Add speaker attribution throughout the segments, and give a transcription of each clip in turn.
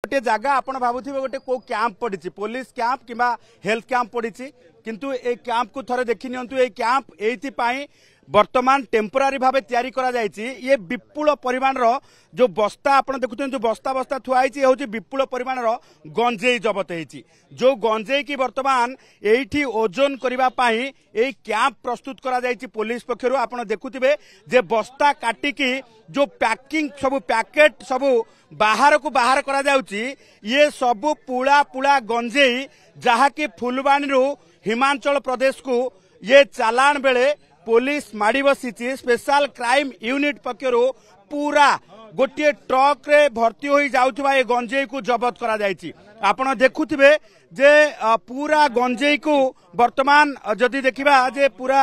Speaker 1: गोटे जगह आप भावुवे गोटे कौ कैंप पड़ी पुलिस कैंप कि हेल्थ कैंप पड़ी किंतु ए कैंप को थरे देखी नियंतु ए कैंप एइथिपाई वर्तमान टेम्पोरारी भाव तैयारी करा जायछि। ये विपुल परिमाण जो बस्ता आप देखुं जो बस्ता बस्ता थुआई हूँ विपुल परिमाण गंजेई जबत होती जो गंजेई की वर्तमान एठी ओजन करने यही कैंप प्रस्तुत करा जायछि पुलिस पक्षर आप देखुवे जे बस्ता काटिकी जो पैकिंग सबू पैकेट सबू बाहर को बाहर करा जाउछि। ये सबू पुला पुला गंजेई जहाँकि फुलबाणी हिमाचल प्रदेश को ये चालाण बेले पुलिस माड़ी बसी स्पेशल क्राइम यूनिट पक्षर पूरा गोटे ट्रक रे भर्ती हो जाउथबा ये गंजेई को जबत करा जायछि। आपण देखुथिबे जे पूरा गंजेई को वर्तमान जदि देखिबा जे पूरा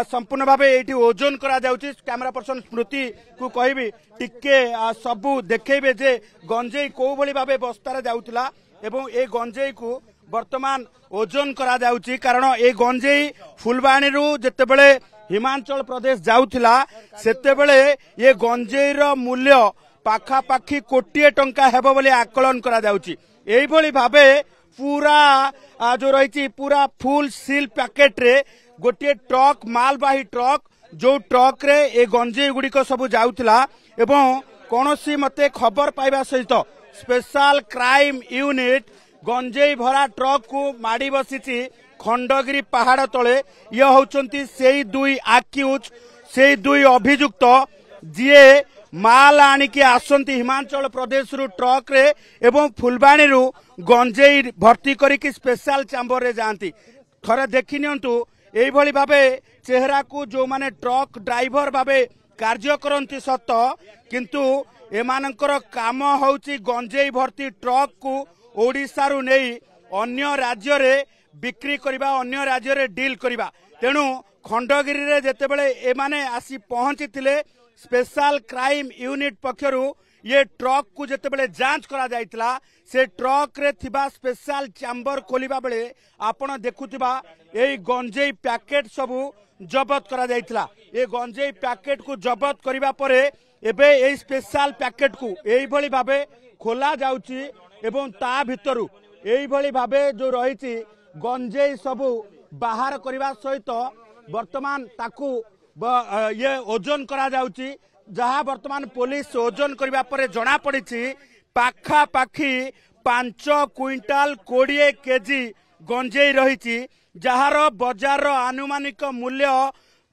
Speaker 1: संपूर्ण भावे एठी ओजन करा जाउछि। कैमरा पर्सन स्मृति को कहबी टिके सबु देखेबे जे गंजेई को भली भावे बस्तारे जाउथला एवं ए गंजेई को वर्तमान ओजन करा जाउछि कारण ए गंजेई फुलबाणी जेतेबेले हिमाचल प्रदेश जाउथिला सेतेबेले ये गंजेईर मूल्य पाखापाखि कोटिए टंका हेबो बोली आकलन करा जाउछि। एई भली भावे पूरा जो रही पूरा फुल सील पैकेट रे गोटे ट्रक मालबाही ट्रक जो ट्रक रे ए गंजेई गुड़िक सब जाउथिला एवं कोनोसी मते खबर पाइबा सहित स्पेशल क्राइम यूनिट गंजेई भरा ट्रक को माड़ी बसी खंडगिरी पहाड़ तले ये होचंती सेई दुई आक्यूज सेई दुई अभियुक्त जीए माल आनिकी आसंती हिमाचल प्रदेश रु ट्रक रे एवं फुलबाणी रु गंजेई भर्ती करिकी स्पेशल चैम्बर रे जांती। थरे देखि नियंतु एई भली भाबे चेहरा को जो माने ट्रक ड्राइवर भाबे कार्य करंती सत किंतु एमानकर काम होउची गंजेई भर्ती ट्रक को ओडिसा रु नेई अन्य राज्य रे बिक्री करिबा अन्य राज्य रे डील करिबा। तेणु खंडगिरी रे जेतेबेले एमाने आसी पहुंची थिले स्पेशल क्राइम यूनिट पक्षरु ये ट्रक को जेतेबेले जांच करा जायतिला से ट्रक रे थिबा स्पेशल चैम्बर खोलिबा बेले आपण देखुथिबा एई गंजेई पैकेट सबु जबत करा जायतिला। ए गंजेई पैकेट को जबत करिबा परे एबे एई स्पेशल पैकेट को एई भली भाबे खोला जाउची एवं ता भितरु एई भली भाबे जो रहिची गंजेई सबू बाहर करने सहित वर्तमान ताकू ये ओजन करा जाउची जहाँ वर्तमान पुलिस ओजन करने पर जना पड़ी पाखापाखि 5 क्विंटाल 20 केजी गंजेई रही जार बजार आनुमानिक मूल्य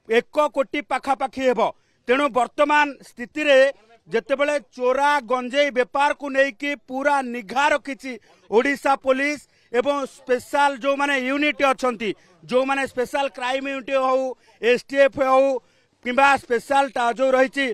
Speaker 1: 1 कोटी पाखापाखि हेब। तेणु वर्तमान स्थिति रे जेतेबेले चोरा गंजेई बेपार को लेकिन पूरा निघा रखी ओडिशा पुलिस एवं स्पेशल जो माने यूनिट अच्छी जो माने स्पेशल क्राइम यूनिट हो एसटीएफ हो किंबा स्पेशल जो रही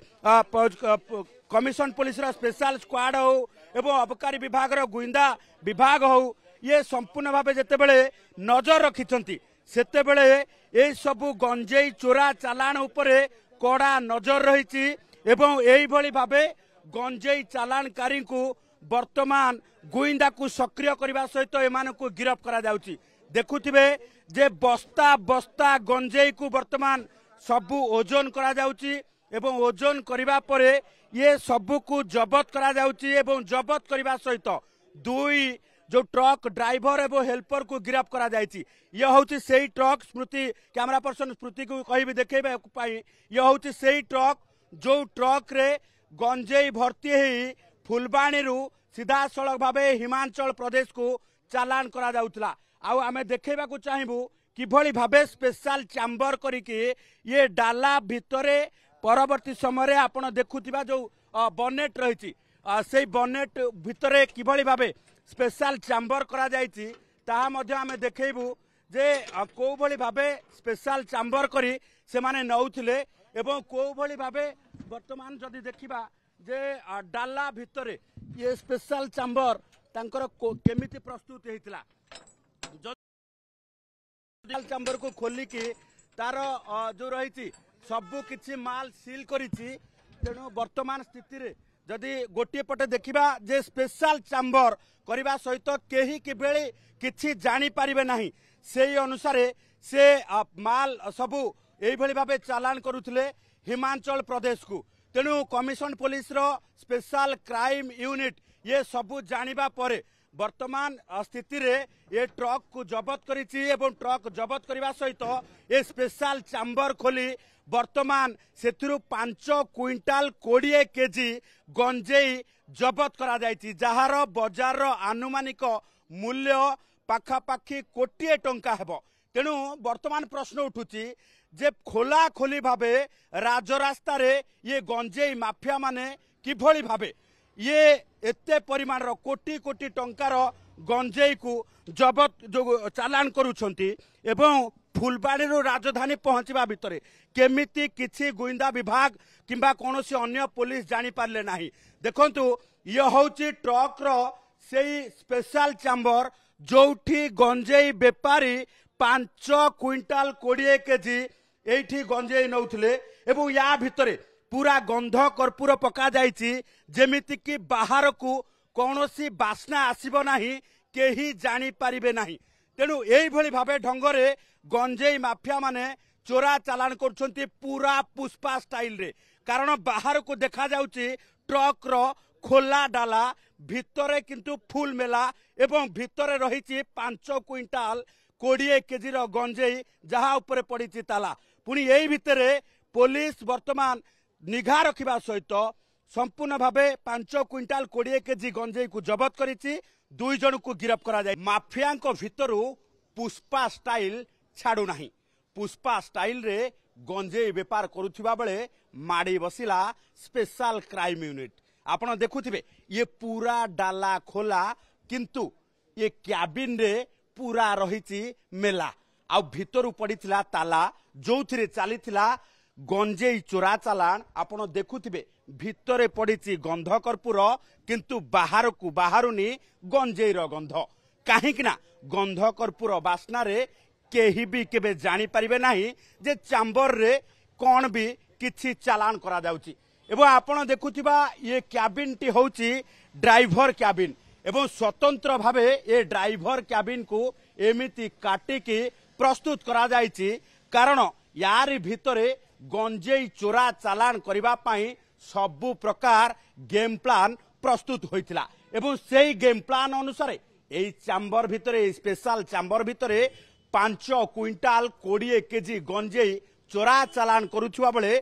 Speaker 1: कमिशन पुलिस स्पेशल स्क्वाड हो एवं अबकारी विभाग गुइंदा विभाग हो ये संपूर्ण भाव जेतेबेले नजर रखिछंती सेतेबेले ए सबु गंजेई चोरा चालाण उपरे कड़ा नजर रही एवं एई भली भावे गंजेई चालाणकारी को वर्तमान गुइंदा को सक्रिय करने सहित एमान को गिरफ करा जाउची। देखुथिबे जे बस्ता बस्ता गंजेई को वर्तमान सबु ओजन करा जाउची एवं ओजन करबा परे ये सबु को जबत करा जाउची एवं जबत करबा सहित दुई जो ट्रक ड्राइवर एवं हेल्पर को गिरफ करा जायछि। ये होउची सेही ट्रक स्मृति कैमरा पर्सन स्मृति को कहबी देखेबे पाई ये होउची सेही ट्रक जो ट्रक रे गंजेई भर्ती ही फुलबाणी रु सीधा सड़क भावे हिमाचल प्रदेश को चालान करा जाउतला। आउ आमे देखेबा को चाहिबू किभली भावे स्पेशल चैम्बर करिके ये डाला भितरे परवर्ती समय आपण देखुथिबा जो बनेट रही से बनेट भितरे किभली भावे स्पेशल चैम्बर करा जायछि ताहा मध्ये आमे देखेबू जे को भली भावे स्पेशल चैम्बर करी से माने नउथिले एवं को भली भावे वर्तमान जदि देखिबा जे डाला भितरे ये स्पेशल चैम्बर तांकर केमिति प्रस्तुत हेतिला चैम्बर को खोलिकी तार जो रही सबु किछि माल सील करिछि। तेणु वर्तमान स्थिति रे जदि गोटे पटे देखिबा जे स्पेशल चैम्बर करबा सहित केही किबेले किछि जानि पारिबे नाही सेही अनुसारे से माल सबु एई भली भाबे चालान करुथिले हिमाचल प्रदेश को। तेणु कमिशन पुलिस रो स्पेशल क्राइम यूनिट ये सबू जानिबा परे वर्तमान स्थिति रे ये ट्रक को जबत करिछि एवं ट्रक जबत करने सहित ये स्पेशल चैम्बर खोली वर्तमान सेथिरु 5 क्विंटाल 20 केजी गंजेई जबत करा जायछि जहार बजार रो आनुमानिक मूल्य पाखापाखि कोटिए टंका हेबो। तेणु वर्तमान प्रश्न उठुछि जे खोला खोली भावे राजरास्ता रे ये गंजेई माफिया माने किभଳି भावे ये एते परिमाण रो कोटी कोटी टंकार गंजेई को जबत जो चालान करूछंती एवं फुलबाड़ी राजधानी पहुंचवा भितर केमिति किछि गुइंदा विभाग किंबा कोनोसी अन्य पुलिस जानी पारले नाही। देखंतु ये होची ट्रक रो सेई स्पेशल चैम्बर जोठी गंजेई बेपारी 5 क्विंटाल 20 केजी एठी गंजेई नौथिले एवं या भितरे पूरा गंध कर्पूर पका जाइछि जेमिति कि बाहर को कौनसी बास्ना आसीबो नाही केही जानी पारिबे नाही। तेणु एई भली भाबे ढंगरे गंजेई माफिया माने चोरा चालान करछंती पूरा पुष्पा स्टाइल रे कारण बाहर को देखा जाउछि ट्रक रो खोला डाला भितरे किंतु फुल मेला एवं भितरे रहिछि 5 क्विंटाल 20 केजी रो गंजेई जहा ऊपर पड़िछि ताला। पुणी एई भितरे पुलिस वर्तमान निघा रखिबा सहित संपूर्ण भावे 5 क्विंटाल 20 केजी गंजेई को जबत करिछि 2 जन को गिरफ्त करा जाय। माफिया भितरु पुष्पा स्टाइल छाड़ू नाही पुष्पा स्टाइल रे गंजेई बेपार करुथिबा बेले माड़ी बसिला स्पेशल क्राइम यूनिट। आपण देखुथिबे ये पूरा डाला खोला किंतु ये क्याबिन रे पूरा रहिछि मेला आ भितरु पड़िथिला ताला जोथिरे चलीथिला गंजेई चोरा चालान। आपण देखुथिबे भितरे पड़िछि गंध कर्पूर किंतु बाहर को बाहरुनी गंजेई रो गंध काहेकिना गंध कर्पूर बास्ना रे केही भी केबे जानी पारिबे नाही जे चैम्बर रे कोन भी किछि चालान करा जाउछि। एवं आपण देखुथिबा ये क्याबिन टी होउछि ड्राइवर क्याबिन एवं स्वतंत्र भावे ये ड्राइवर क्याबिन को एमिति काटिकी प्रस्तुत करा जाइछि कारण यार भितरे गंजेई चोरा चालान करिबा पई सबु प्रकार गेम प्लान प्रस्तुत होइतिला एवं सेही गेम प्लान अनुसार एई चैम्बर भितरे स्पेशल चैम्बर भितरे 5 क्विंटाल 20 केजी गंजेई चोरा चालान करुछुआ बेले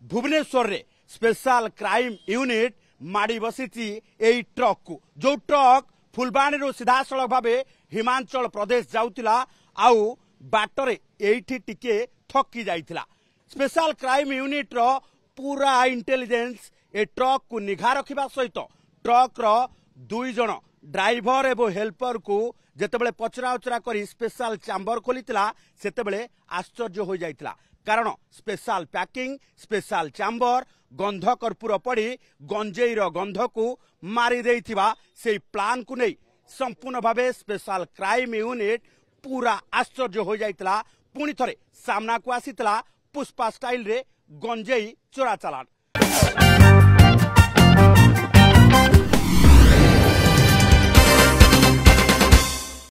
Speaker 1: भुवनेश्वर रे स्पेशल क्राइम यूनिट माड़ी बसिछि एई ट्रक को जो ट्रक फुलबाणी सीधा सड़क भावे हिमाचल प्रदेश जाउतिला आउ बाटरे एठी टिके थकी जाइतिला। स्पेशल क्राइम यूनिट रो पूरा इंटेलिजेंस ए ट्रक को निघा रखिबा सहित ट्रक रो 2 जन ड्राइवर एवं हेल्पर को जेतेबेले पचरा उचरा करी स्पेशल चैम्बर खोलितिला सेतेबेले आश्चर्य हो जाइतिला कारण स्पेशल पैकिंग स्पेशल चैम्बर गंध कर्पूर पड़ी गंजेई रो गंध को मारी देइथिबा से प्लान को नहीं संपूर्ण भावे स्पेशल क्राइम यूनिट पूरा आश्चर्य हो जाइतिला। पुणी थरे सामना को आसीतिला पुष्पा स्टाइल रे गंजेई चोरा चालान।